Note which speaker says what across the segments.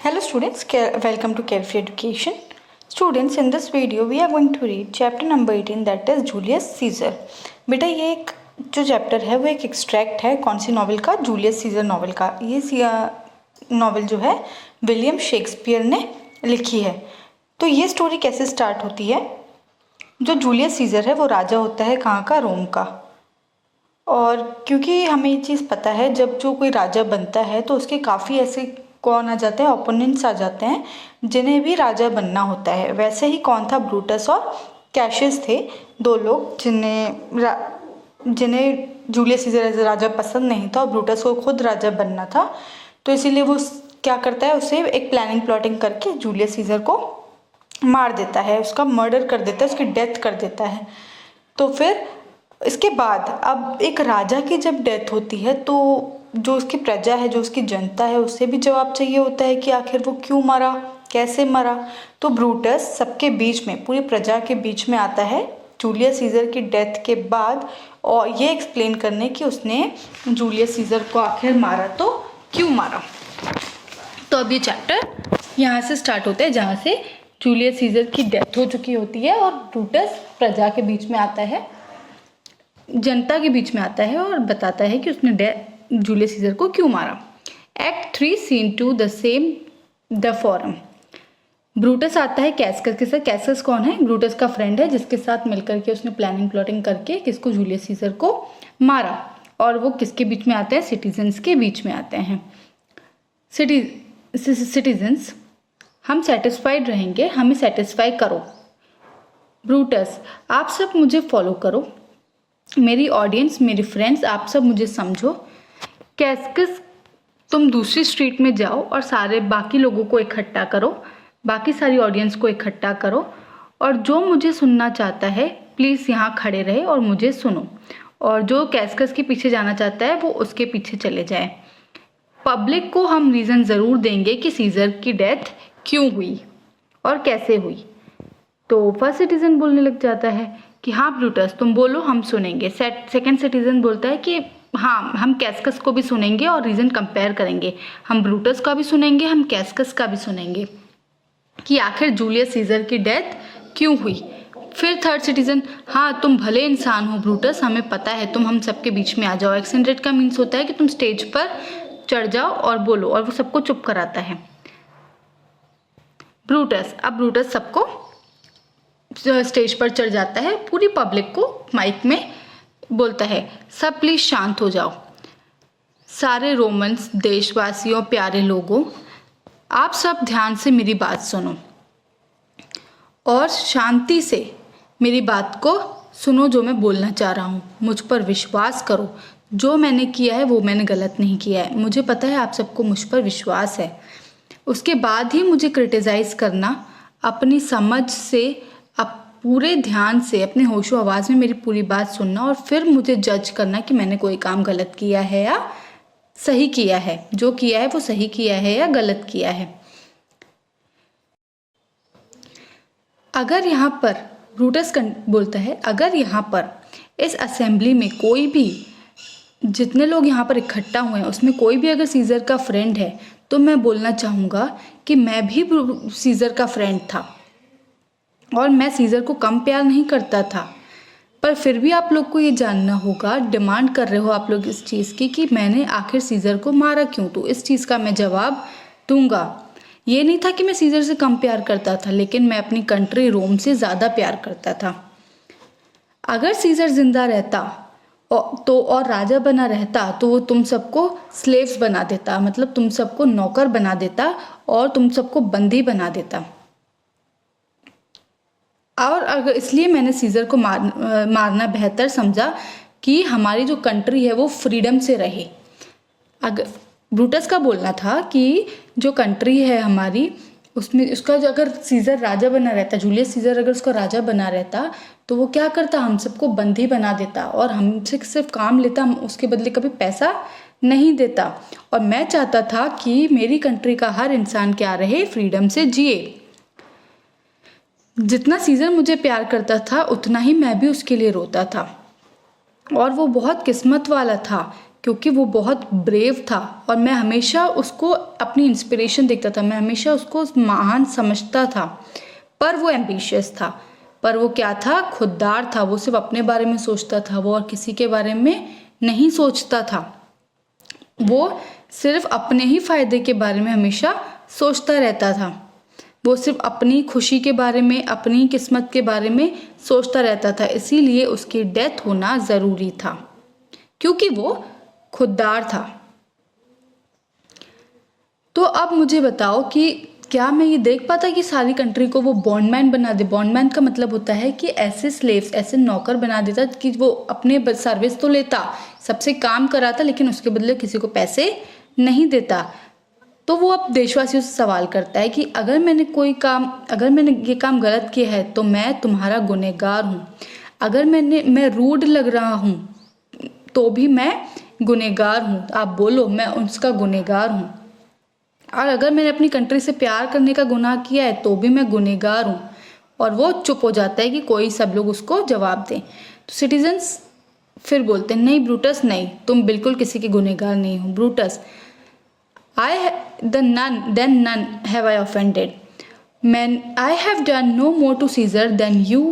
Speaker 1: Hello students, welcome to Carefree Education. Students, in this video we are going to read chapter number 18 that is Julius Caesar. बेटा ये एक जो chapter है वो एक extract है कौन सी नॉवल का? जूलियस सीजर नॉवल का। ये नॉवल जो है विलियम शेक्सपियर ने लिखी है। तो ये स्टोरी कैसे स्टार्ट होती है? जो जूलियस सीजर है वो राजा होता है कहाँ का? रोम का। और क्योंकि हमें ये चीज़ पता है जब जो कोई राजा बनता है तो उसके काफ़ी ऐसे कौन आ जाते हैं, ओपोनेंट्स आ जाते हैं जिन्हें भी राजा बनना होता है। वैसे ही कौन था? ब्रूटस और कैशियस थे, दो लोग जिन्हें जूलियस सीजर एज राजा पसंद नहीं था और ब्रूटस को खुद राजा बनना था। तो इसीलिए वो क्या करता है, उसे एक प्लानिंग प्लॉटिंग करके जूलियस सीजर को मार देता है, उसका मर्डर कर देता है, उसकी डेथ कर देता है। तो फिर इसके बाद अब एक राजा की जब डेथ होती है तो जो उसकी प्रजा है, जो उसकी जनता है, उससे भी जवाब चाहिए होता है कि आखिर वो क्यों मरा, कैसे मरा। तो ब्रूटस सबके बीच में, पूरी प्रजा के बीच में आता है जूलियस सीजर की डेथ के बाद और ये एक्सप्लेन करने कि उसने जूलियस सीजर को आखिर मारा तो क्यों मारा। तो अब ये चैप्टर यहाँ से स्टार्ट होता है जहाँ से जूलियस सीजर की डेथ हो चुकी होती है और ब्रूटस प्रजा के बीच में आता है, जनता के बीच में आता है और बताता है कि उसने जूलियस सीजर को क्यों मारा। Act 3 scene 2 the same the forum. Brutus आता है कैसकस के साथ। कैसकस कौन है? ब्रूटस का फ्रेंड है जिसके साथ मिलकर के उसने प्लानिंग प्लॉटिंग करके किसको? जूलियस सीजर को मारा। और वो किसके बीच में आते हैं? सिटीजन्स के बीच में आते हैं। सिटीजन्स, हम सेटिस्फाइड रहेंगे, हमें सेटिस्फाई करो। ब्रूटस, आप सब मुझे फॉलो करो, मेरी ऑडियंस, मेरे फ्रेंड्स, आप सब मुझे समझो। कैसकस, तुम दूसरी स्ट्रीट में जाओ और सारे बाकी लोगों को इकट्ठा करो, बाकी सारी ऑडियंस को इकट्ठा करो और जो मुझे सुनना चाहता है प्लीज़ यहाँ खड़े रहे और मुझे सुनो, और जो कैसकस के पीछे जाना चाहता है वो उसके पीछे चले जाए। पब्लिक को हम रीज़न ज़रूर देंगे कि सीजर की डेथ क्यों हुई और कैसे हुई। तो फर्स्ट सिटीजन बोलने लग जाता है कि हाँ ब्रूटस तुम बोलो, हम सुनेंगे। सेकंड सिटीजन बोलता है कि हाँ, हम कैसकस को भी सुनेंगे और रीज़न कंपेयर करेंगे, हम ब्रूटस का भी सुनेंगे, हम कैसकस का भी सुनेंगे कि आखिर जूलियस सीजर की डेथ क्यों हुई। फिर थर्ड सिटीजन, हाँ तुम भले इंसान हो ब्रूटस, हमें पता है, तुम हम सबके बीच में आ जाओ। एक्सेंट्रेट का मीन्स होता है कि तुम स्टेज पर चढ़ जाओ और बोलो, और वो सबको चुप कराता है। ब्रूटस, अब ब्रूटस सबको स्टेज पर चढ़ जाता है, पूरी पब्लिक को माइक में बोलता है, सब प्लीज शांत हो जाओ। सारे रोमन्स, देशवासियों, प्यारे लोगों, आप सब ध्यान से मेरी बात सुनो और शांति से मेरी बात को सुनो जो मैं बोलना चाह रहा हूँ। मुझ पर विश्वास करो, जो मैंने किया है वो मैंने गलत नहीं किया है। मुझे पता है आप सबको मुझ पर विश्वास है। उसके बाद ही मुझे क्रिटिसाइज़ करना, अपनी समझ से, पूरे ध्यान से, अपने होशो आवाज़ में मेरी पूरी बात सुनना और फिर मुझे जज करना कि मैंने कोई काम गलत किया है या सही किया है, जो किया है वो सही किया है या गलत किया है। अगर यहाँ पर ब्रूटस बोलता है, अगर यहाँ पर इस असेंबली में कोई भी, जितने लोग यहाँ पर इकट्ठा हुए हैं उसमें कोई भी अगर सीजर का फ्रेंड है तो मैं बोलना चाहूँगा कि मैं भी सीजर का फ्रेंड था और मैं सीजर को कम प्यार नहीं करता था। पर फिर भी आप लोग को ये जानना होगा, डिमांड कर रहे हो आप लोग इस चीज़ की कि मैंने आखिर सीजर को मारा क्यों, तो इस चीज़ का मैं जवाब दूंगा। ये नहीं था कि मैं सीजर से कम प्यार करता था, लेकिन मैं अपनी कंट्री रोम से ज़्यादा प्यार करता था। अगर सीजर जिंदा रहता तो और राजा बना रहता तो वो तुम सबको स्लेव्स बना देता, मतलब तुम सबको नौकर बना देता और तुम सबको बंदी बना देता। और अगर इसलिए मैंने सीजर को मारना बेहतर समझा कि हमारी जो कंट्री है वो फ्रीडम से रहे। अगर ब्रूटस का बोलना था कि जो कंट्री है हमारी, उसमें उसका जो अगर सीजर राजा बना रहता, जूलियस सीजर अगर उसका राजा बना रहता तो वो क्या करता, हम सबको बंदी बना देता और हमसे सिर्फ काम लेता, हम उसके बदले कभी पैसा नहीं देता। और मैं चाहता था कि मेरी कंट्री का हर इंसान क्या रहे, फ्रीडम से जिए। जितना सीजर मुझे प्यार करता था उतना ही मैं भी उसके लिए रोता था। और वो बहुत किस्मत वाला था क्योंकि वो बहुत ब्रेव था और मैं हमेशा उसको अपनी इंस्पिरेशन देखता था, मैं हमेशा उसको महान समझता था। पर वो एम्बिशियस था, पर वो क्या था, खुददार था। वो सिर्फ अपने बारे में सोचता था, वो और किसी के बारे में नहीं सोचता था। वो सिर्फ अपने ही फायदे के बारे में हमेशा सोचता रहता था। वो सिर्फ अपनी खुशी के बारे में, अपनी किस्मत के बारे में सोचता रहता था। इसीलिए उसकी डेथ होना ज़रूरी था, क्योंकि वो खुददार था। तो अब मुझे बताओ कि क्या मैं ये देख पाता कि सारी कंट्री को वो बॉन्डमैन बना दे। बॉन्डमैन का मतलब होता है कि ऐसे स्लेव्स, ऐसे नौकर बना देता कि वो अपने सर्विस तो लेता, सबसे काम कराता, लेकिन उसके बदले किसी को पैसे नहीं देता। तो वो अब देशवासियों से सवाल करता है कि अगर मैंने ये काम गलत किया है तो मैं तुम्हारा गुनहगार हूँ। अगर मैं रूड लग रहा हूँ तो भी मैं गुनहगार हूँ। आप बोलो, मैं उसका गुनहगार हूँ। और अगर मैंने अपनी कंट्री से प्यार करने का गुनाह किया है तो भी मैं गुनहगार हूँ। और वो चुप हो जाता है कि कोई सब लोग उसको जवाब दें। तो सिटीजन्स फिर बोलते हैं, नहीं ब्रूटस, नहीं, तुम बिल्कुल किसी के गुनहगार नहीं हो। Brutus, then none have I offended. I have done no more to Caesar than you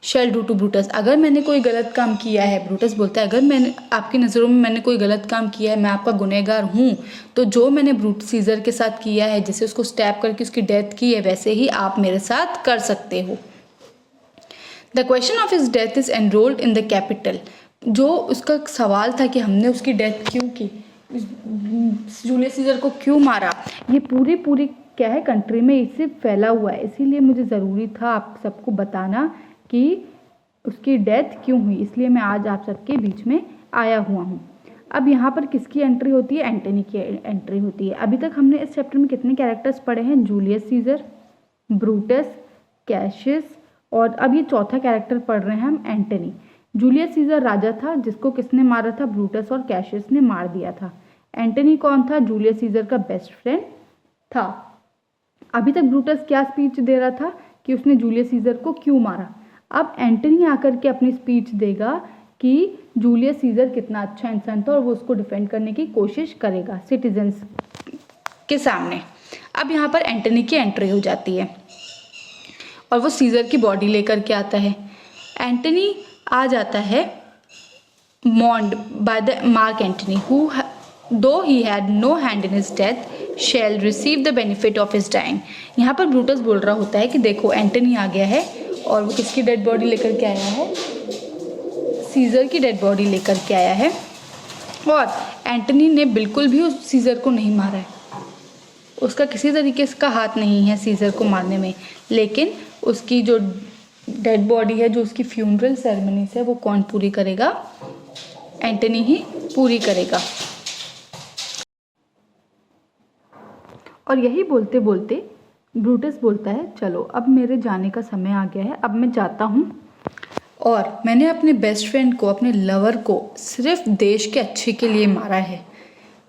Speaker 1: shall do to Brutus. अगर मैंने कोई गलत काम किया है, ब्रूटस बोलता है, अगर मैंने आपकी नज़रों में मैंने कोई गलत काम किया है, मैं आपका गुनहगार हूँ, तो जो मैंने सीजर के साथ किया है, जैसे उसको स्टैब करके उसकी डेथ की है, वैसे ही आप मेरे साथ कर सकते हो। The question of his death is enrolled in the capital. जो उसका सवाल था कि हमने उसकी डेथ क्यों की, जूलियस सीजर को क्यों मारा, ये पूरी क्या है, कंट्री में इससे फैला हुआ है। इसीलिए मुझे ज़रूरी था आप सबको बताना कि उसकी डेथ क्यों हुई। इसलिए मैं आज आप सबके बीच में आया हुआ हूँ। अब यहाँ पर किसकी एंट्री होती है, एंटनी की एंट्री होती है। अभी तक हमने इस चैप्टर में कितने कैरेक्टर्स पढ़े हैं, जूलियस सीजर, ब्रूटस, कैशियस, और अब ये चौथा कैरेक्टर पढ़ रहे हैं हम, एंटनी। जूलियस सीजर राजा था जिसको किसने मारा था, ब्रूटस और कैशियस ने मार दिया था। एंटनी कौन था, जूलियस सीजर का बेस्ट फ्रेंड था। अभी तक ब्रूटस क्या स्पीच दे रहा था कि उसने जूलियस सीजर को क्यों मारा। अब एंटनी आकर के अपनी स्पीच देगा कि जूलियस सीजर कितना अच्छा इंसान था और वो उसको डिफेंड करने की कोशिश करेगा सिटीजन्स के सामने। अब यहाँ पर एंटनी की एंट्री हो जाती है और वो सीजर की बॉडी लेकर के आता है। एंटनी आ जाता है mourned by the Mark Antony, who though he had no hand in his death shall receive the benefit of his dying. यहाँ पर ब्रूटस बोल रहा होता है कि देखो एंटनी आ गया है और वो किसकी डेड बॉडी लेकर के आया है, सीजर की डेड बॉडी लेकर के आया है। और एंटनी ने बिल्कुल भी उस सीजर को नहीं मारा है, उसका किसी तरीके का हाथ नहीं है सीजर को मारने में। लेकिन उसकी जो डेड बॉडी है, जो उसकी फ्यूनरल सेरेमनीज है, वो कौन पूरी करेगा, एंटनी ही पूरी करेगा। और यही बोलते बोलते ब्रूटस बोलता है, चलो अब मेरे जाने का समय आ गया है, अब मैं जाता हूँ। और मैंने अपने बेस्ट फ्रेंड को, अपने लवर को सिर्फ देश के अच्छे के लिए मारा है।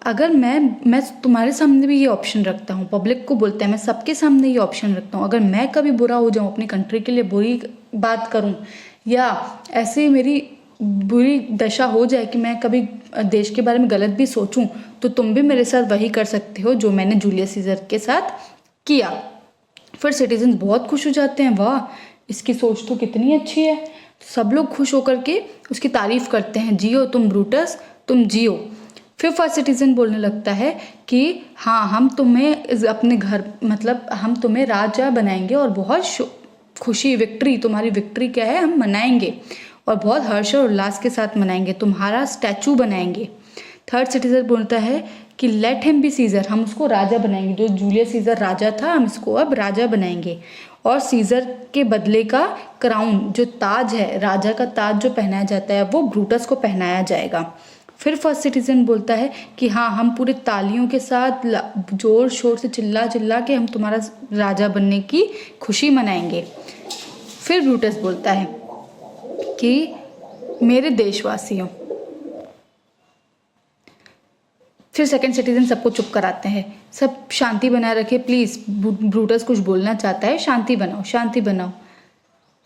Speaker 1: अगर मैं तुम्हारे सामने भी ये ऑप्शन रखता हूँ, पब्लिक को बोलता है, मैं सबके सामने ये ऑप्शन रखता हूँ, अगर मैं कभी बुरा हो जाऊँ, अपनी कंट्री के लिए बुरी बात करूँ, या ऐसे मेरी बुरी दशा हो जाए कि मैं कभी देश के बारे में गलत भी सोचूं, तो तुम भी मेरे साथ वही कर सकते हो जो मैंने जूलियस सीजर के साथ किया। फिर सिटीजन्स बहुत खुश हो जाते हैं, वाह इसकी सोच तो कितनी अच्छी है। सब लोग खुश होकर के उसकी तारीफ करते हैं, जियो तुम ब्रूटस, तुम जियो। फिर फर्स्ट सिटीजन बोलने लगता है कि हाँ, हम तुम्हें अपने घर, मतलब हम तुम्हें राजा बनाएंगे और बहुत खुशी, विक्ट्री, तुम्हारी विक्ट्री क्या है, हम मनाएंगे और बहुत हर्ष और उल्लास के साथ मनाएंगे, तुम्हारा स्टैचू बनाएंगे। थर्ड सिटीजन बोलता है कि लेट हिम बी सीजर, हम उसको राजा बनाएंगे, जो जूलियस सीजर राजा था हम इसको अब राजा बनाएंगे, और सीजर के बदले का क्राउन, जो ताज है, राजा का ताज जो पहनाया जाता है, वो ब्रूटस को पहनाया जाएगा। फिर फर्स्ट सिटीजन बोलता है कि हाँ, हम पूरे तालियों के साथ जोर शोर से चिल्ला चिल्ला के हम तुम्हारा राजा बनने की खुशी मनाएंगे। फिर ब्रूटस बोलता है कि मेरे देशवासियों, फिर सेकंड सिटीजन सबको चुप कराते हैं, सब शांति बनाए रखे प्लीज़, ब्रूटस कुछ बोलना चाहता है, शांति बनाओ, शांति बनाओ।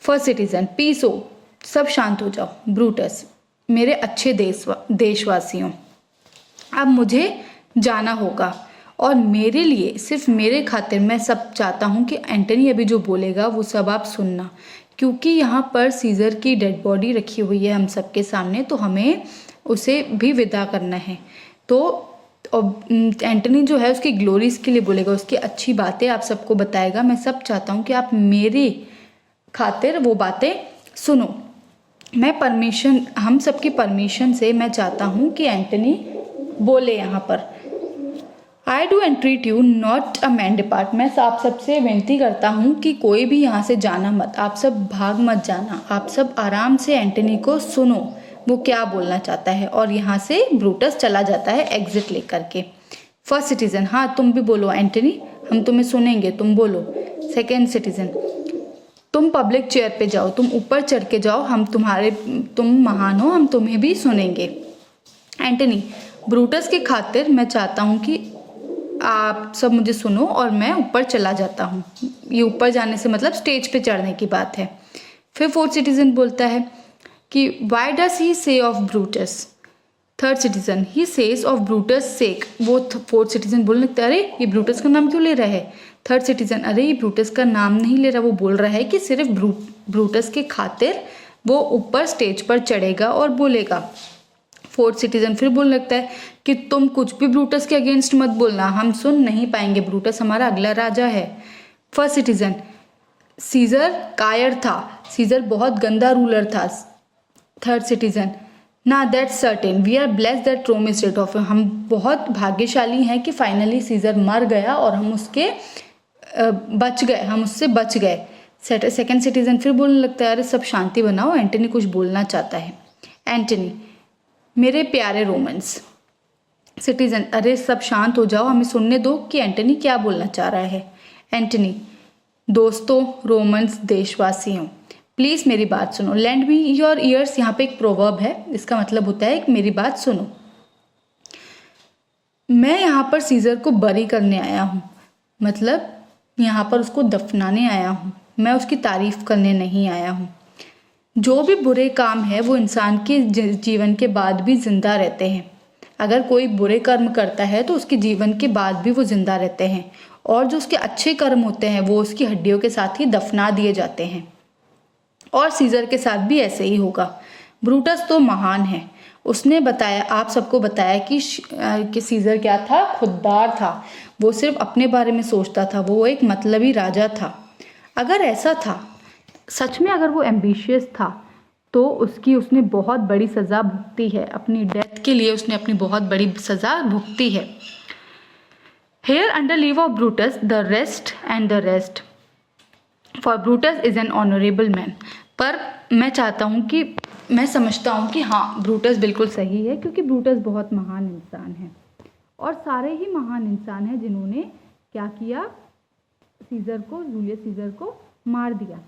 Speaker 1: फर्स्ट सिटीजन, पीस हो, सब शांत हो जाओ। ब्रूटस, मेरे अच्छे देशवासियों, अब मुझे जाना होगा और मेरे लिए, सिर्फ मेरे खातिर मैं सब चाहता हूँ कि एंटनी अभी जो बोलेगा वो सब आप सुनना, क्योंकि यहाँ पर सीज़र की डेड बॉडी रखी हुई है हम सबके सामने, तो हमें उसे भी विदा करना है। तो एंटनी जो है उसकी ग्लोरीज के लिए बोलेगा, उसकी अच्छी बातें आप सबको बताएगा। मैं सब चाहता हूँ कि आप मेरी खातिर वो बातें सुनो। मैं परमिशन, हम सबकी परमिशन से मैं चाहता हूँ कि एंटनी बोले यहाँ पर, I do entreat you not a man depart. मैं आप सबसे विनती करता हूँ कि कोई भी यहाँ से जाना मत, आप सब भाग मत जाना, आप सब आराम से एंटनी को सुनो वो क्या बोलना चाहता है। और यहाँ से ब्रूटस चला जाता है एग्जिट लेकर के। फर्स्ट सिटीजन, हाँ तुम भी बोलो एंटनी, हम तुम्हें सुनेंगे, तुम बोलो। सेकेंड सिटीजन, तुम पब्लिक चेयर पे जाओ, तुम ऊपर चढ़ के जाओ, तुम महान हो, हम तुम्हें भी सुनेंगे। एंटनी, ब्रूटस की खातिर मैं चाहता हूँ कि आप सब मुझे सुनो और मैं ऊपर चला जाता हूँ। ये ऊपर जाने से मतलब स्टेज पे चढ़ने की बात है। फिर फोर्थ सिटीजन बोलता है कि Y does he say of Brutus. Third citizen, he says of Brutus sake. वो फोर्थ सिटीजन बोलने लगता है, अरे ये ब्रूटस का नाम क्यों ले रहा है। थर्ड सिटीजन, अरे ये ब्रूटस का नाम नहीं ले रहा, वो बोल रहा है कि सिर्फ ब्रूटस के खातिर वो ऊपर स्टेज पर चढ़ेगा और बोलेगा। फोर्थ सिटीजन फिर बोलने लगता है कि तुम कुछ भी ब्रूटस के अगेंस्ट मत बोलना, हम सुन नहीं पाएंगे, ब्रूटस हमारा अगला राजा है। फर्स्ट सिटीजन, सीजर कायर था, सीजर बहुत गंदा रूलर था। Third citizen, nay that's certain, we are blessed that Rome is rid of. हम बहुत भाग्यशाली हैं कि फाइनली सीजर मर गया और हम उसके बच गए, हम उससे बच गए। सेकेंड सिटीजन फिर बोलने लगता है, अरे सब शांति बनाओ, एंटनी कुछ बोलना चाहता है। एंटनी, मेरे प्यारे रोमन्स। सिटीजन, अरे सब शांत हो जाओ, हमें सुनने दो कि एंटनी क्या बोलना चाह रहा है। एंटनी, दोस्तों, रोमन्स, देशवासियों, प्लीज़ मेरी बात सुनो। लैंड मी योर ईयर्स, यहाँ पे एक प्रोवर्ब है, इसका मतलब होता है कि मेरी बात सुनो। मैं यहाँ पर सीजर को बरी करने आया हूँ, मतलब यहाँ पर उसको दफनाने आया हूँ, मैं उसकी तारीफ करने नहीं आया हूँ। जो भी बुरे काम है वो इंसान के जीवन के बाद भी जिंदा रहते हैं। अगर कोई बुरे कर्म करता है तो उसके जीवन के बाद भी वो जिंदा रहते हैं, और जो उसके अच्छे कर्म होते हैं वो उसकी हड्डियों के साथ ही दफना दिए जाते हैं। और सीजर के साथ भी ऐसे ही होगा। ब्रूटस तो महान है, उसने बताया, आप सबको बताया कि सीजर क्या था, खुददार था, वो सिर्फ अपने बारे में सोचता था, वो एक मतलबी राजा था। अगर ऐसा था सच में, अगर वो एम्बिशियस था तो उसने बहुत बड़ी सज़ा भुगती है, अपनी डेथ के लिए उसने अपनी बहुत बड़ी सज़ा भुगती है। Here under leave of Brutus the rest and the rest, for Brutus is an honourable man. पर मैं चाहता हूँ कि, मैं समझता हूँ कि हाँ ब्रूटस बिल्कुल सही है, क्योंकि ब्रूटस बहुत महान इंसान है और सारे ही महान इंसान हैं जिन्होंने क्या किया, जूलियस सीजर को मार दिया।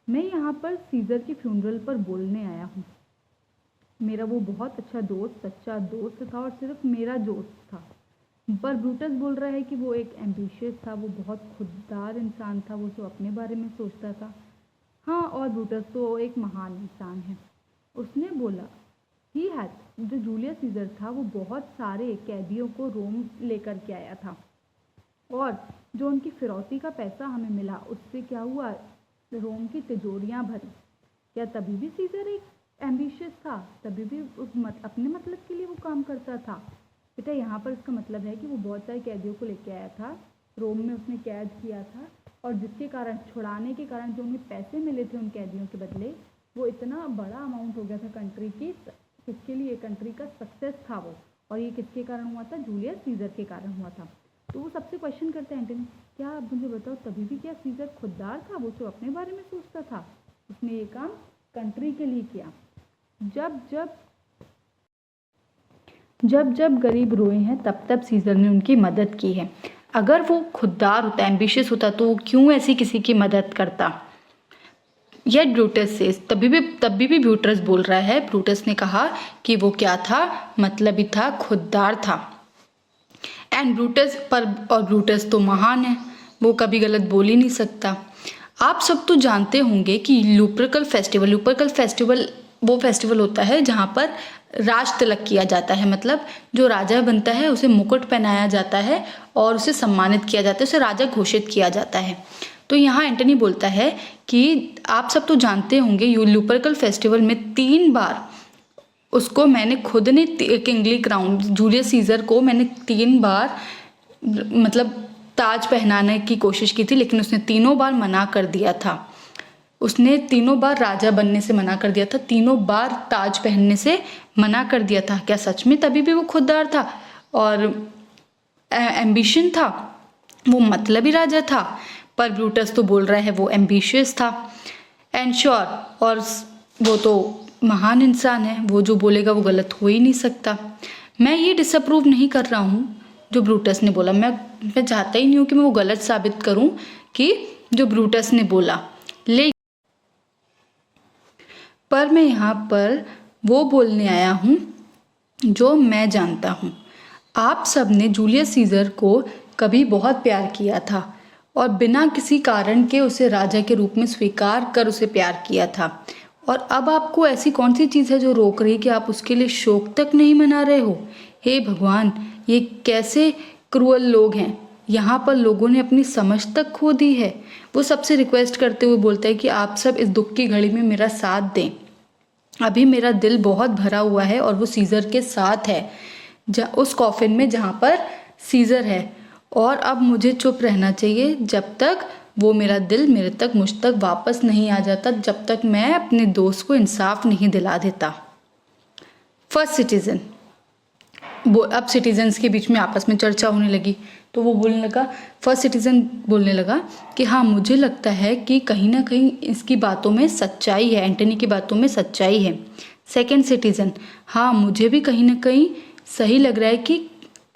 Speaker 1: मैं यहाँ पर सीजर की फ्यूनरल पर बोलने आया हूँ। मेरा वो बहुत अच्छा दोस्त, सच्चा दोस्त था और सिर्फ मेरा दोस्त था। पर ब्रूटस बोल रहा है कि वो एक एम्बिशियस था, वो बहुत खुददार इंसान था, वो तो अपने बारे में सोचता था। हाँ, और ब्रूटस तो एक महान इंसान है। उसने बोला ही हैड, जो जूलियस सीजर था वो बहुत सारे कैदियों को रोम लेकर के आया था, और जो उनकी फिरौती का पैसा हमें मिला उससे क्या हुआ, रोम की तिजोरियां भरी। क्या तभी भी सीजर एक एम्बिशियस था, तभी भी अपने मतलब के लिए वो काम करता था? बेटा यहाँ पर इसका मतलब है कि वो बहुत सारे कैदियों को लेके आया था, रोम में उसने कैद किया था, और जिसके कारण, छुड़ाने के कारण जो उन्हें पैसे मिले थे उन कैदियों के बदले, वो इतना बड़ा अमाउंट हो गया था कंट्री की, किसके लिए, कंट्री का सक्सेस था वो। और ये किसके कारण हुआ था, जूलियस सीजर के कारण हुआ था। तो वो सबसे क्वेश्चन करते हैं एंटनी, क्या आप मुझे बताओ तभी भी क्या सीजर खुददार था, वो तो अपने बारे में सोचता था, उसने ये काम कंट्री के लिए किया। जब जब गरीब रोए हैं तब तब सीजर ने उनकी मदद की है। अगर वो खुददार होता, एम्बिशियस होता, तो वो क्यों ऐसी किसी की मदद करता। येट ब्रूटस से, तभी भी ब्रूटस बोल रहा है, ब्रूटस ने कहा कि वो क्या था, मतलबी था, खुददार था। एंड ब्रूटस तो महान है, वो कभी गलत बोल ही नहीं सकता। आप सब तो जानते होंगे कि लुपरकल फेस्टिवल वो फेस्टिवल होता है जहाँ पर राज तिलक किया जाता है, मतलब जो राजा बनता है उसे मुकुट पहनाया जाता है और उसे सम्मानित किया जाता है, उसे राजा घोषित किया जाता है। तो यहाँ एंटनी बोलता है कि आप सब तो जानते होंगे लुपरकल फेस्टिवल में 3 बार उसको मैंने खुद ने किंगली क्राउन, जूलियस सीजर को मैंने 3 बार मतलब ताज पहनाने की कोशिश की थी, लेकिन उसने तीनों बार मना कर दिया था। उसने तीनों बार राजा बनने से मना कर दिया था, तीनों बार ताज पहनने से मना कर दिया था। क्या सच में तभी भी वो खुददार था और एम्बिशन था, वो मतलबी राजा था? पर ब्रूटस तो बोल रहा है वो एम्बिशियस था एंड श्योर, और वो तो महान इंसान है, वो जो बोलेगा वो गलत हो ही नहीं सकता। मैं ये डिसअप्रूव नहीं कर रहा हूँ जो ब्रूटस ने बोला, मैं चाहता ही नहीं हूँ कि मैं वो गलत साबित करूँ कि जो ब्रूटस ने बोला, पर मैं यहाँ पर वो बोलने आया हूँ जो मैं जानता हूँ। आप सब ने जूलियस सीजर को कभी बहुत प्यार किया था और बिना किसी कारण के उसे राजा के रूप में स्वीकार कर उसे प्यार किया था, और अब आपको ऐसी कौन सी चीज़ है जो रोक रही है कि आप उसके लिए शोक तक नहीं मना रहे हो? हे भगवान, ये कैसे क्रूअल लोग हैं। यहाँ पर लोगों ने अपनी समझ तक खो दी है। वो सबसे रिक्वेस्ट करते हुए बोलता है कि आप सब इस दुख की घड़ी में मेरा साथ दें। अभी मेरा दिल बहुत भरा हुआ है और वो सीजर के साथ है, उस कॉफिन में जहाँ पर सीजर है, और अब मुझे चुप रहना चाहिए जब तक वो मेरा दिल मुझ तक वापस नहीं आ जाता, जब तक मैं अपने दोस्त को इंसाफ नहीं दिला देता। फर्स्ट सिटीजन, वो अब सिटीजन्स के बीच में आपस में चर्चा होने लगी, तो वो बोलने लगा, फर्स्ट सिटीजन बोलने लगा कि हाँ, मुझे लगता है कि कहीं ना कहीं इसकी बातों में सच्चाई है, एंटनी की बातों में सच्चाई है। सेकंड सिटीजन, हाँ, मुझे भी कहीं ना कहीं सही लग रहा है कि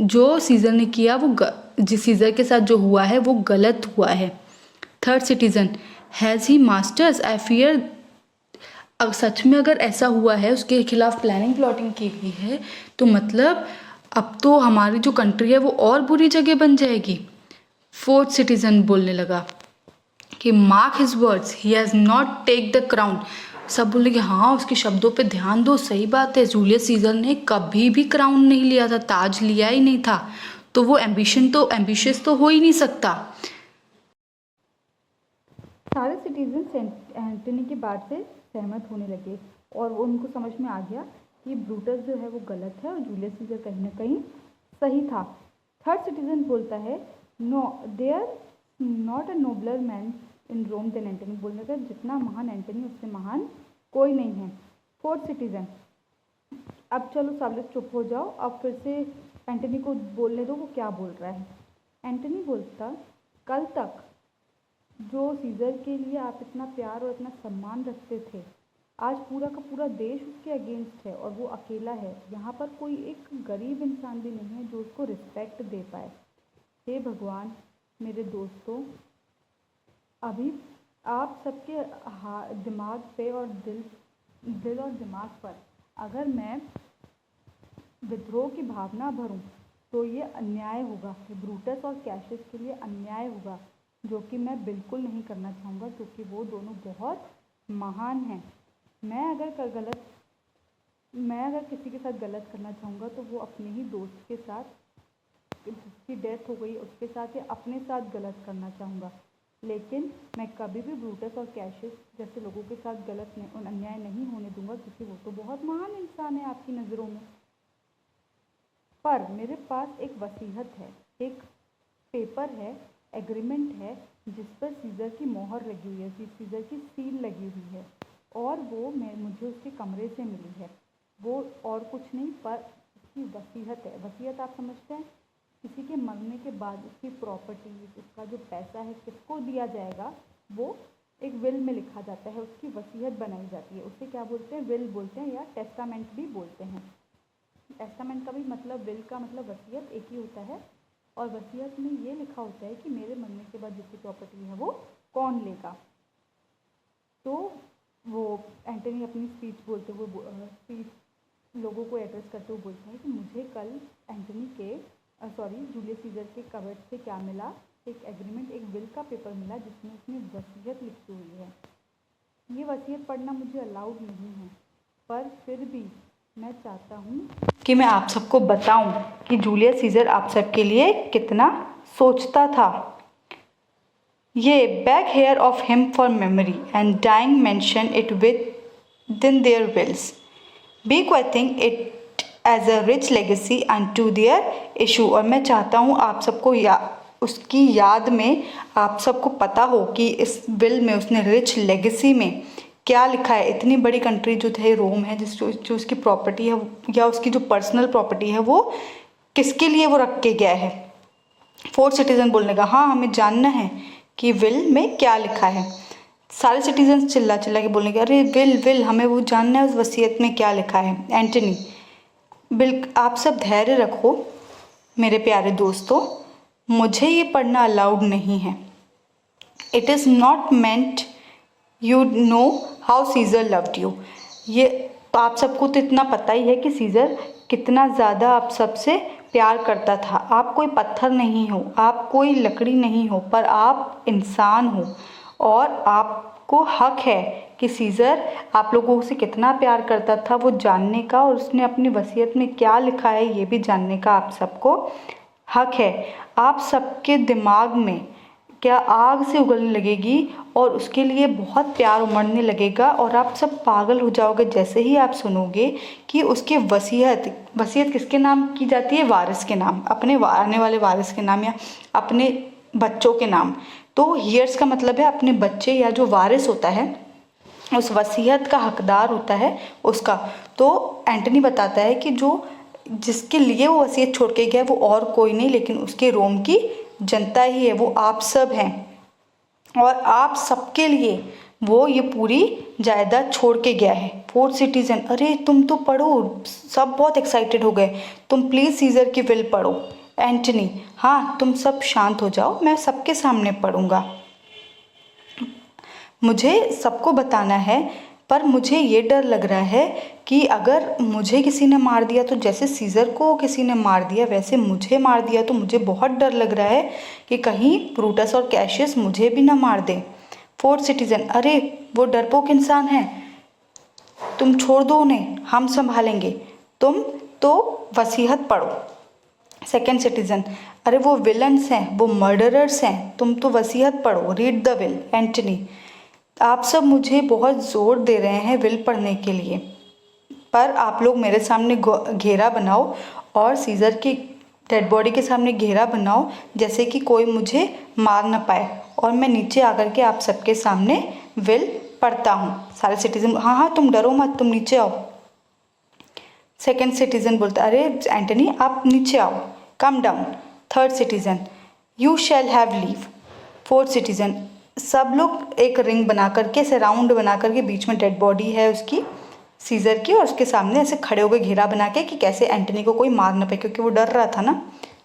Speaker 1: जो सीजर ने किया वो जिस सीजर के साथ जो हुआ है वो गलत हुआ है। Third citizen, has he masters, I fear, अब सच में अगर ऐसा हुआ है, उसके खिलाफ प्लानिंग प्लॉटिंग की गई है, तो मतलब अब तो हमारी जो कंट्री है वो और बुरी जगह बन जाएगी। फोर्थ सिटीजन बोलने लगा कि mark his words, he has not take the crown. सब बोले कि हाँ, उसके शब्दों पे ध्यान दो, सही बात है, जूलियस सीजर ने कभी भी क्राउन नहीं लिया था, ताज लिया ही नहीं था, तो वो एम्बिशियस तो हो ही नहीं सकता। सारे सिटीजन एंटनी की बात से सहमत होने लगे और उनको समझ में आ गया कि ब्रूटस जो है वो गलत है और जूलियस सीजर कहीं ना कहीं सही था। थर्ड सिटीजन बोलता है, no, there not a nobler man in Rome than Antony. बोलने लगा, जितना महान एंटनी उससे महान कोई नहीं है। फोर्थ सिटीजन, अब चलो सब लोग चुप हो जाओ, अब फिर से एंटनी को बोलने दो वो क्या बोल रहा है। एंटनी बोलता, कल तक जो सीजर के लिए आप इतना प्यार और इतना सम्मान रखते थे, आज पूरा का पूरा देश उसके अगेंस्ट है और वो अकेला है। यहाँ पर कोई एक गरीब इंसान भी नहीं है जो उसको रिस्पेक्ट दे पाए। हे भगवान, मेरे दोस्तों, अभी आप सबके दिमाग पे और दिल और दिमाग पर अगर मैं विद्रोह की भावना भरूं तो ये अन्याय होगा, ब्रूटस और कैशियस के लिए अन्याय होगा, जो कि मैं बिल्कुल नहीं करना चाहूँगा, क्योंकि वो दोनों बहुत महान हैं। मैं अगर किसी के साथ गलत करना चाहूँगा तो वो अपने ही दोस्त के साथ, जिसकी डेथ हो गई उसके साथ, या अपने साथ गलत करना चाहूँगा, लेकिन मैं कभी भी ब्रूटस और कैशियस जैसे लोगों के साथ अन्याय नहीं होने दूंगा, क्योंकि वो तो बहुत महान इंसान है आपकी नज़रों में। पर मेरे पास एक वसीयत है, एक पेपर है, एग्रीमेंट है, जिस पर सीजर की मोहर लगी हुई है, सीजर की सील लगी हुई है, और वो मुझे उसके कमरे से मिली है। वो और कुछ नहीं पर उसकी वसीयत है। वसीयत आप समझते हैं, किसी के मरने के बाद उसकी प्रॉपर्टीज, उसका जो पैसा है किसको दिया जाएगा, वो एक विल में लिखा जाता है, उसकी वसीयत बनाई जाती है। उसे क्या बोलते हैं? विल बोलते हैं, या टेस्टामेंट भी बोलते हैं। टेस्टामेंट का भी मतलब, विल का मतलब वसीयत एक ही होता है, और वसीयत में ये लिखा होता है कि मेरे मरने के बाद जिसकी प्रॉपर्टी है वो कौन लेगा। तो वो एंटनी अपनी स्पीच बोलते हुए लोगों को एड्रेस करते हुए बोलते हैं कि मुझे कल एंटनी के जूलियस सीजर के कबर्ड से क्या मिला, एक एग्रीमेंट, एक विल का पेपर मिला जिसमें उसने वसीयत लिखी हुई है। ये वसीयत पढ़ना मुझे अलाउड नहीं है, पर फिर भी मैं चाहता हूँ कि मैं आप सबको बताऊँ कि जूलियस सीजर आप सबके लिए कितना सोचता था। ये beg hair of him for memory and dying mention it within their wills bequeathing it as a rich legacy unto their issue। और मैं चाहता हूँ आप सबको उसकी याद में आप सबको पता हो कि इस विल में उसने रिच लेगेसी में क्या लिखा है। इतनी बड़ी कंट्री जो थे रोम है, जो उसकी प्रॉपर्टी है या उसकी जो पर्सनल प्रॉपर्टी है वो किसके लिए वो रख के गया है। फोर्थ सिटीजन बोलने का, हाँ हमें जानना है कि विल में क्या लिखा है। सारे सिटीजन्स चिल्ला चिल्ला के बोलने के, अरे विल विल हमें वो जानना है उस वसीयत में क्या लिखा है। एंटनी, आप सब धैर्य रखो मेरे प्यारे दोस्तों, मुझे ये पढ़ना अलाउड नहीं है। It is not meant you know how Caesar loved you. ये आप सबको तो इतना पता ही है कि सीज़र कितना ज़्यादा आप सबसे प्यार करता था। आप कोई पत्थर नहीं हो, आप कोई लकड़ी नहीं हो, पर आप इंसान हो और आपको हक है कि सीज़र आप लोगों से कितना प्यार करता था वो जानने का, और उसने अपनी वसीयत में क्या लिखा है ये भी जानने का आप सबको हक है। आप सबके दिमाग में क्या आग से उगलने लगेगी और उसके लिए बहुत प्यार उमड़ने लगेगा, और आप सब पागल हो जाओगे जैसे ही आप सुनोगे कि उसकी वसीयत किसके नाम की जाती है, वारिस के नाम, अपने आने वाले वारिस के नाम या अपने बच्चों के नाम। तो हियर्स का मतलब है अपने बच्चे या जो वारिस होता है उस वसीयत का हकदार होता है उसका। तो एंटनी बताता है कि जिसके लिए वो वसीयत छोड़ के गया वो और कोई नहीं लेकिन उसके रोम की जनता ही है, वो आप सब हैं, और आप सबके लिए वो ये पूरी जायदाद छोड़ के गया है। फोर्थ सिटीजन, अरे तुम तो पढ़ो, सब बहुत एक्साइटेड हो गए, तुम प्लीज़ सीज़र की विल पढ़ो। एंटनी, हाँ तुम सब शांत हो जाओ, मैं सबके सामने पढ़ूंगा, मुझे सबको बताना है, पर मुझे ये डर लग रहा है कि अगर मुझे किसी ने मार दिया तो जैसे सीज़र को किसी ने मार दिया वैसे मुझे मार दिया तो मुझे बहुत डर लग रहा है कि कहीं ब्रूटस और कैशियस मुझे भी ना मार दें। फोर्थ सिटीजन, अरे वो डरपोक इंसान है, तुम छोड़ दो उन्हें, हम संभालेंगे, तुम तो वसीयत पढ़ो। सेकेंड सिटीजन, अरे वो विलन्स हैं, वो मर्डरर्स हैं, तुम तो वसीयत पढ़ो, रीड द विल। एंटनी, आप सब मुझे बहुत ज़ोर दे रहे हैं विल पढ़ने के लिए, पर आप लोग मेरे सामने घेरा बनाओ और सीज़र की डेड बॉडी के सामने घेरा बनाओ जैसे कि कोई मुझे मार ना पाए, और मैं नीचे आकर के आप सबके सामने विल पढ़ता हूँ। सारे सिटीजन, हाँ हाँ तुम डरो मत, तुम नीचे आओ। सेकेंड सिटीजन बोलता, अरे एंटनी आप नीचे आओ, come down. Third citizen, you shall have leave. Fourth citizen, सब लोग एक रिंग बना करके, ऐसे राउंड बना करके, बीच में डेड बॉडी है उसकी सीज़र की, और उसके सामने ऐसे खड़े हो गए घेरा बना के कि कैसे एंटनी को कोई मार ना पाए क्योंकि वो डर रहा था ना।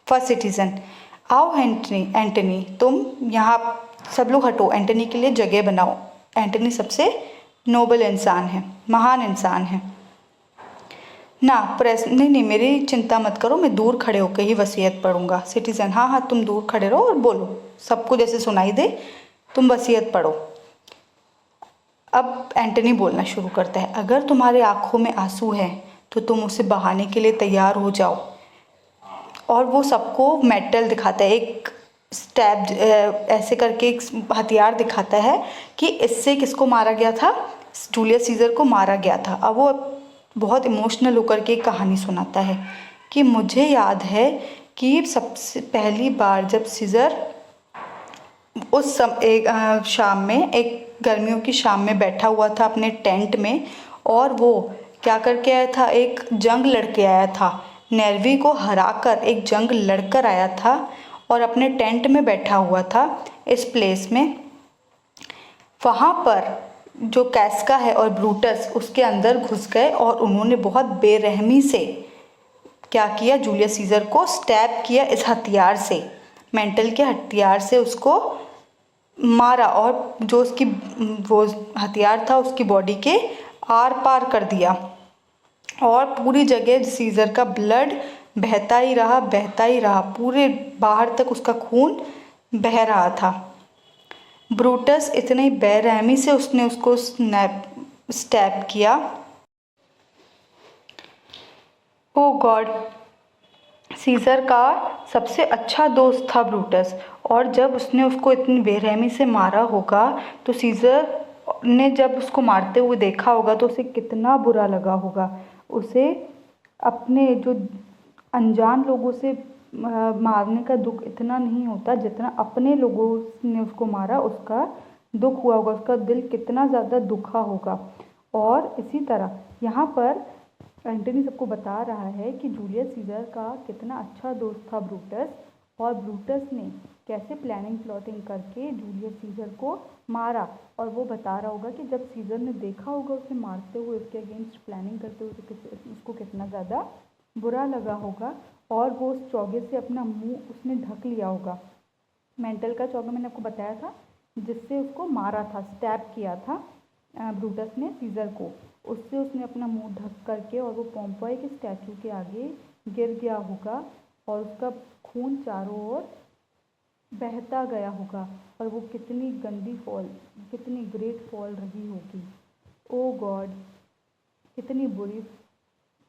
Speaker 1: फर्स्ट सिटीजन, आओ एंटनी तुम यहाँ, सब लोग हटो, एंटनी के लिए जगह बनाओ, एंटनी सबसे नोबल इंसान है, महान इंसान है ना। प्रेस, नहीं मेरी चिंता मत करो, मैं दूर खड़े होकर ही वसीयत पढ़ूंगा। सिटीजन, हाँ हाँ तुम दूर खड़े रहो और बोलो, सबको जैसे सुनाई दे, तुम वसीयत पढ़ो। अब एंटनी बोलना शुरू करता है, अगर तुम्हारे आंखों में आंसू है तो तुम उसे बहाने के लिए तैयार हो जाओ। और वो सबको मेटल दिखाता है, एक स्टैब ऐसे करके एक हथियार दिखाता है कि इससे किसको मारा गया था, जूलियस सीज़र को मारा गया था। अब वो बहुत इमोशनल होकर के एक कहानी सुनाता है कि मुझे याद है कि सबसे पहली बार जब सीज़र एक शाम में, एक गर्मियों की शाम में बैठा हुआ था अपने टेंट में, और वो क्या करके आया था, एक जंग लड़के आया था, नेर्वी को हराकर एक जंग लड़कर आया था और अपने टेंट में बैठा हुआ था इस प्लेस में। वहाँ पर जो कैस्का है और ब्रूटस उसके अंदर घुस गए और उन्होंने बहुत बेरहमी से क्या किया, जूलियस सीज़र को स्टैब किया इस हथियार से, मेंटल के हथियार से उसको मारा, और जो उसकी वो हथियार था उसकी बॉडी के आर पार कर दिया, और पूरी जगह सीज़र का ब्लड बहता ही रहा, पूरे बाहर तक उसका खून बह रहा था। ब्रूटस इतनी बेरहमी से उसने उसको स्टैब किया ओ गॉड, सीज़र का सबसे अच्छा दोस्त था ब्रूटस, और जब उसने उसको इतनी बेरहमी से मारा होगा तो सीज़र ने जब उसको मारते हुए देखा होगा तो उसे कितना बुरा लगा होगा। उसे अपने जो अनजान लोगों से मारने का दुख इतना नहीं होता जितना अपने लोगों ने उसको मारा उसका दुख हुआ होगा, उसका दिल कितना ज़्यादा दुखा होगा। और इसी तरह यहाँ पर एंटनी सबको बता रहा है कि जूलियस सीज़र का कितना अच्छा दोस्त था ब्रूटस, और ब्रूटस ने कैसे प्लानिंग प्लॉटिंग करके जूलियस सीज़र को मारा। और वो बता रहा होगा कि जब सीज़र ने देखा होगा उसे मारते हुए, उसके अगेंस्ट प्लानिंग करते हुए, तो उसको कितना ज़्यादा बुरा लगा होगा, और वो उस चौगे से अपना मुंह उसने ढक लिया होगा। मेंटल का चौगा मैंने आपको बताया था, जिससे उसको मारा था, स्टैब किया था ब्रूटस ने सीज़र को, उससे उसने अपना मुंह ढक करके, और वो पोम्पॉय के स्टैचू के आगे गिर गया होगा, और उसका खून चारों ओर बहता गया होगा। और वो कितनी गंदी फॉल, कितनी ग्रेट फॉल रही होगी। ओ गॉड, कितनी बुरी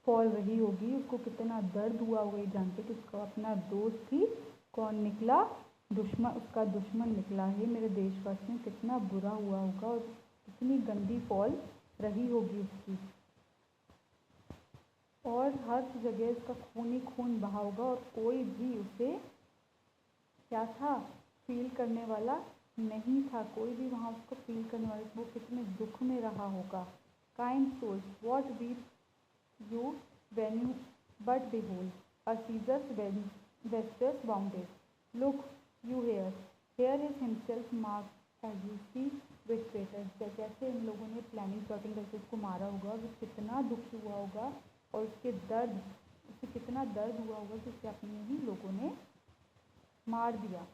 Speaker 1: फॉल रही होगी। उसको कितना दर्द हुआ होगा ये जान के कि उसका अपना दोस्त ही कौन निकला, दुश्मन, उसका दुश्मन निकला है। मेरे देशवासियों, कितना बुरा हुआ होगा, और कितनी गंदी फॉल रही होगी उसकी, और हर जगह उसका खून ही खून बहा होगा, और कोई भी उसे क्या था, फील करने वाला नहीं था। कोई भी वहाँ उसको फील करने वाला, वो कितने दुख में रहा होगा। Kind souls, what weep you when you but behold a Caesar's vestus wounded. Look you here is himself marked as you see with traitors. जैसे इन लोगों ने प्लानिंग प्लॉटिंग करके उसको मारा होगा, वो कितना दुखी हुआ होगा, और उसे कितना दर्द हुआ होगा कि उसे अपने ही लोगों ने मार दिया।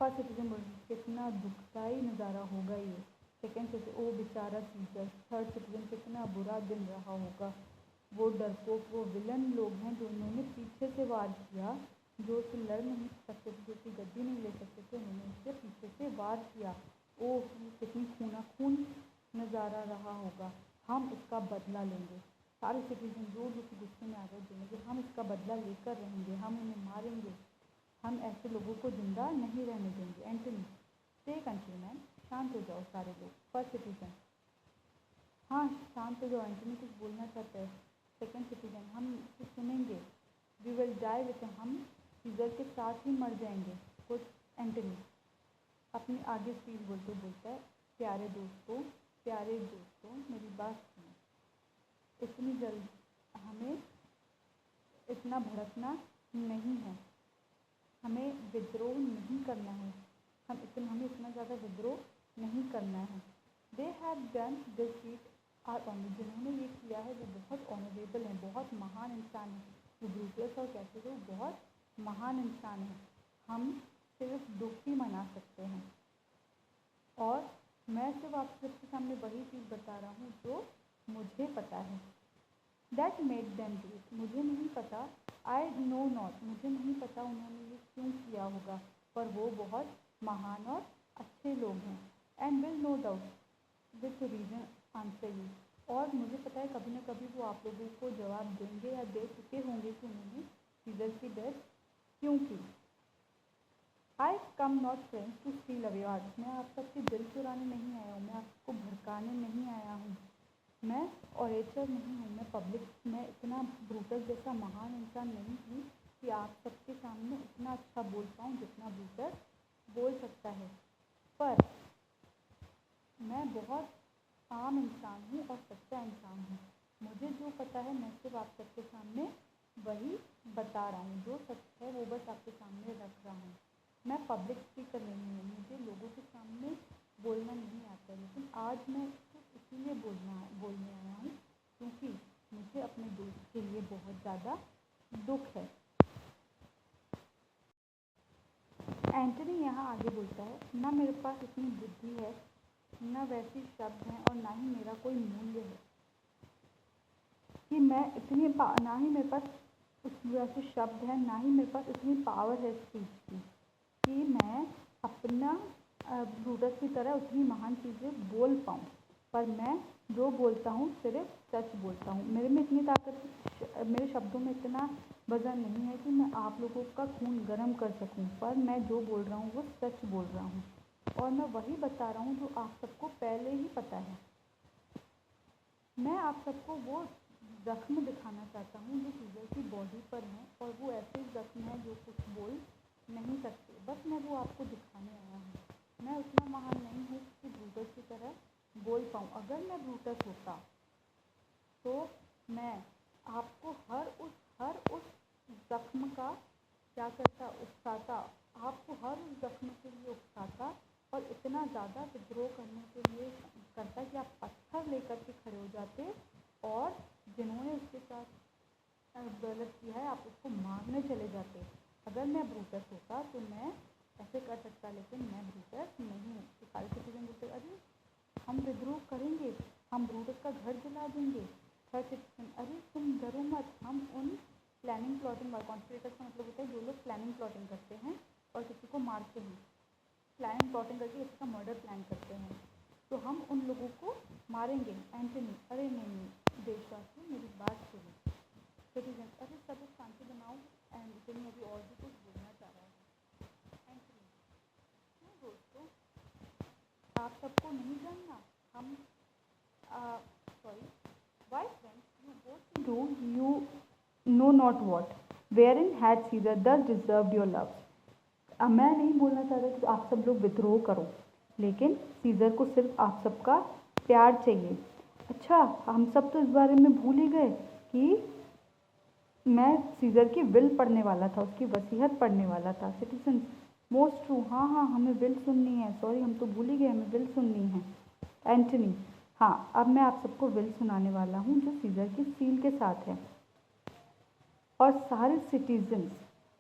Speaker 1: फर्स्ट सिटीजन, कितना दुखदाई नज़ारा होगा ये। सेकेंड सिटीजन, ओ बेचारा सीज़र। थर्ड सिटीजन, कितना बुरा दिन रहा होगा। वो डरपोक, वो विलन लोग हैं जो उन्होंने पीछे से वार किया, जो उसे लड़ नहीं सकते थे, जो उसकी गद्दी नहीं ले सकते थे, उन्होंने उससे पीछे से वार किया। ओ कितनी खूना खून नज़ारा रहा होगा। हम इसका बदला लेंगे। सारे सिटीजन जोर जोर से गुस्से में आ गए, बोलेंगे हम इसका बदला लेकर रहेंगे, हम उन्हें मारेंगे, हम ऐसे लोगों को जिंदा नहीं रहने देंगे। एंटनी, स्टे कंट्रीमैन, शांत हो जाओ सारे लोग। फर्स्ट सिटीजन, हाँ शांत हो जाओ, एंटनी कुछ बोलना चाहता है। सेकेंड सिटीजन, हम सुनेंगे। वी विल डाई विथ, हम सीज़र के साथ ही मर जाएंगे। कुछ एंटनी अपनी आगे स्पीच बोलते बोलता है, प्यारे दोस्तों मेरी बात सुनो, इतनी जल्द हमें इतना भड़कना नहीं है, हमें विद्रोह नहीं करना है, हमें इतना ज़्यादा विद्रोह नहीं करना है। They have done this feat are honour, जिन्होंने ये किया है वो बहुत ऑनरेबल हैं, बहुत महान इंसान हैं। जो ब्रूटस और कैसे वो बहुत महान इंसान हैं। हम सिर्फ दुख ही मना सकते हैं, और मैं सिर्फ आप सबके सामने वही चीज़ बता रहा हूँ जो मुझे पता है। That made them do it, मुझे नहीं पता, आई नो नॉट, मुझे नहीं पता उन्होंने ये क्यों किया होगा, पर वो बहुत महान और अच्छे लोग हैं। And will no doubt with reason answer you, और मुझे पता है कभी ना कभी वो आप लोगों को जवाब देंगे या दे चुके होंगे कि उन्होंने सीज़र की डेथ क्यों की। I come not friends to steal away hearts, मैं आप सबके दिल चुराने नहीं आया हूँ, मैं आपको भड़काने नहीं आया हूँ, मैं ऑरेटर नहीं हूँ, मैं इतना ब्रूटस जैसा महान इंसान नहीं हूँ कि आप सबके सामने इतना अच्छा बोल पाऊँ जितना ब्रूटस बोल सकता है। पर मैं बहुत आम इंसान हूँ और सच्चा इंसान हूँ। मुझे जो पता है मैं सिर्फ आप सबके सामने वही बता रहा हूँ, जो सच है वो बस आपके सामने रख रहा हूँ। मैं पब्लिक स्पीकर नहीं हूँ, मुझे लोगों के सामने बोलना नहीं आता, लेकिन आज मैं इसीलिए बोलने आया हूँ क्योंकि मुझे अपने दोस्त के लिए बहुत ज़्यादा दुख है। एंटनी यहाँ आगे बोलता है, ना मेरे पास इतनी बुद्धि है, न वैसी शब्द हैं, और ना ही मेरा कोई मूल्य है कि मैं इतनी ना ही मेरे पास वैसे शब्द हैं, ना ही मेरे पास इतनी पावर है स्पीच की कि मैं अपना ब्रूटस की तरह उतनी महान चीज़ें बोल पाऊँ। पर मैं जो बोलता हूँ सिर्फ सच बोलता हूँ। मेरे में इतनी ताकत, मेरे शब्दों में इतना वज़न नहीं है कि मैं आप लोगों का खून गर्म कर सकूँ, पर मैं जो बोल रहा हूँ वो सच बोल रहा हूँ और मैं वही बता रहा हूँ जो आप सबको पहले ही पता है। मैं आप सबको वो ज़ख्म दिखाना चाहता हूँ जो सीज़र की बॉडी पर है, और वो ऐसे ज़ख्म है जो कुछ बोल नहीं सकते। बस मैं वो आपको दिखाने आया हूँ। मैं उतना महान नहीं हूँ कि ब्रूटस की तरह बोल पाऊँ। अगर मैं ब्रूटस होता तो मैं आपको हर उस ज़ख्म का क्या करता, उकसाता, आपको हर उस ज़ख्म के लिए उकसाता और इतना ज़्यादा विद्रोह करने के लिए करता कि आप पत्थर लेकर के खड़े हो जाते और जिन्होंने उसके साथ गलत किया है आप उसको मारने चले जाते। अगर मैं ब्रूटस होता तो मैं ऐसे कर सकता, लेकिन मैं ब्रूटस नहीं हूँ। तो सारे सिटीजन बोलते अरे हम विद्रोह करेंगे, हम ब्रूटस का घर जला देंगे। हर सिटीजन अरे तुम डरो मत, हम उन प्लानिंग प्लॉटिंग वाले कॉन्स्पिरेटर्स का मतलब होता है जो लोग प्लानिंग प्लॉटिंग करते हैं और किसी को मारते हैं, प्लानिंग प्लॉटिंग करके किसी का मर्डर प्लान करते हैं, तो हम उन लोगों को मारेंगे। एंटनी अरे नहीं, देशवासियों मेरी बात सुनो। सिटीजन अरे सब शांति बनाओ, एंटनी अभी और भी कुछ बोलना चाह रहा है। एंटनी नहीं दोस्तों, आप सबको नहीं जानना, हम sorry why friends you both do you know not what wherein had Caesar thus deserve your love. अब मैं नहीं बोलना चाहता कि आप सब लोग विद्रोह करो, लेकिन सीज़र को सिर्फ आप सबका प्यार चाहिए। अच्छा, हम सब तो इस बारे में भूल ही गए कि मैं सीज़र की विल पढ़ने वाला था, उसकी वसीयत पढ़ने वाला था। सिटीजन मोस्ट ट्रू, हाँ हाँ हमें विल सुननी है। सॉरी हम तो भूल ही गए, हमें विल सुननी है। एंटनी हाँ, अब मैं आप सबको विल सुनाने वाला हूँ जो सीज़र की सील के साथ है। और सारे सिटीजन्स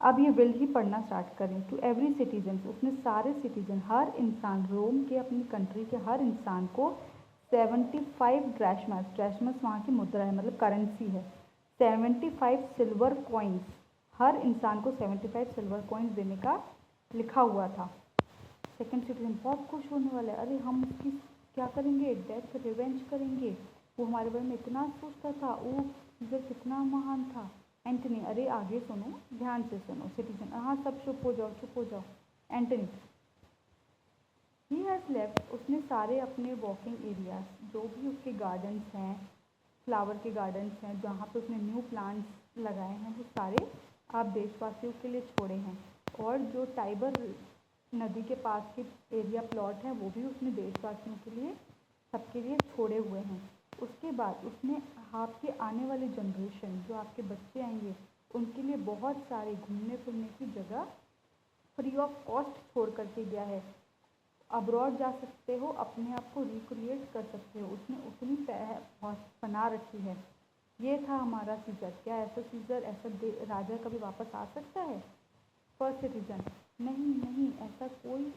Speaker 1: अब ये विल ही पढ़ना स्टार्ट करें। टू एवरी सिटीजन, उसने सारे सिटीजन, हर इंसान, रोम के अपनी कंट्री के हर इंसान को 75 ड्रैशमस, ड्रैशमस वहाँ की मुद्रा है, मतलब करेंसी है, 75 सिल्वर कॉइन्स, हर इंसान को 75 सिल्वर कॉइन्स देने का लिखा हुआ था। सेकंड सिटीजन बहुत खुश होने वाला है, अरे हम उसकी क्या करेंगे, डेथ रिवेंज करेंगे, वो हमारे बारे में इतना सोचता था, वो सीज़र कितना महान था। एंटनी अरे आगे सुनो, ध्यान से सुनो। सिटीजन हाँ सब चुप हो जाओ, चुप हो जाओ। एंटनी ही हैज़ लेफ्ट, उसने सारे अपने वॉकिंग एरियाज, जो भी उसके गार्डन्स हैं, फ्लावर के गार्डन्स हैं जहाँ पे उसने न्यू प्लांट्स लगाए हैं, वो सारे आप देशवासियों के लिए छोड़े हैं। और जो टाइबर नदी के पास के एरिया प्लॉट है वो भी उसने देशवासियों के लिए, सबके लिए छोड़े हुए हैं। उसके बाद उसने आपके आने वाली जनरेशन, जो आपके बच्चे आएंगे, उनके लिए बहुत सारे घूमने फिरने की जगह फ्री ऑफ कॉस्ट छोड़ करके गया है। अब्रॉड जा सकते हो, अपने आप को रिक्रिएट कर सकते हो, उसने उतनी बना रखी है। ये था हमारा सीज़र। क्या ऐसा सीज़र, ऐसा राजा कभी वापस आ सकता है? फर्स्ट सिटीजन नहीं नहीं, ऐसा कोई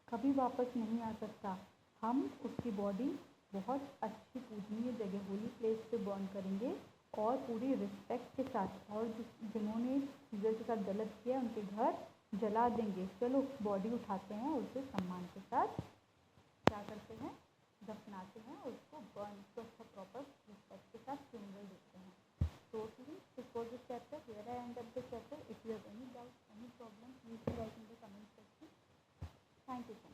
Speaker 1: कभी वापस नहीं आ सकता। हम उसकी बॉडी बहुत अच्छी पूजनीय जगह, होली प्लेस पे बर्न करेंगे और पूरी रिस्पेक्ट के साथ, और जिन्होंने सीज़र के साथ गलत किया उनके घर जला देंगे। चलो बॉडी उठाते हैं, उसे सम्मान के साथ क्या करते हैं, दफनाते हैं, और उसको बर्न तो प्रॉपर रिस्पेक्ट के साथ फ्यूनरल देते हैं। Totally, this was the chapter. Here I end up the chapter. If you have any doubt, any problem, please write in the comment section. Thank you.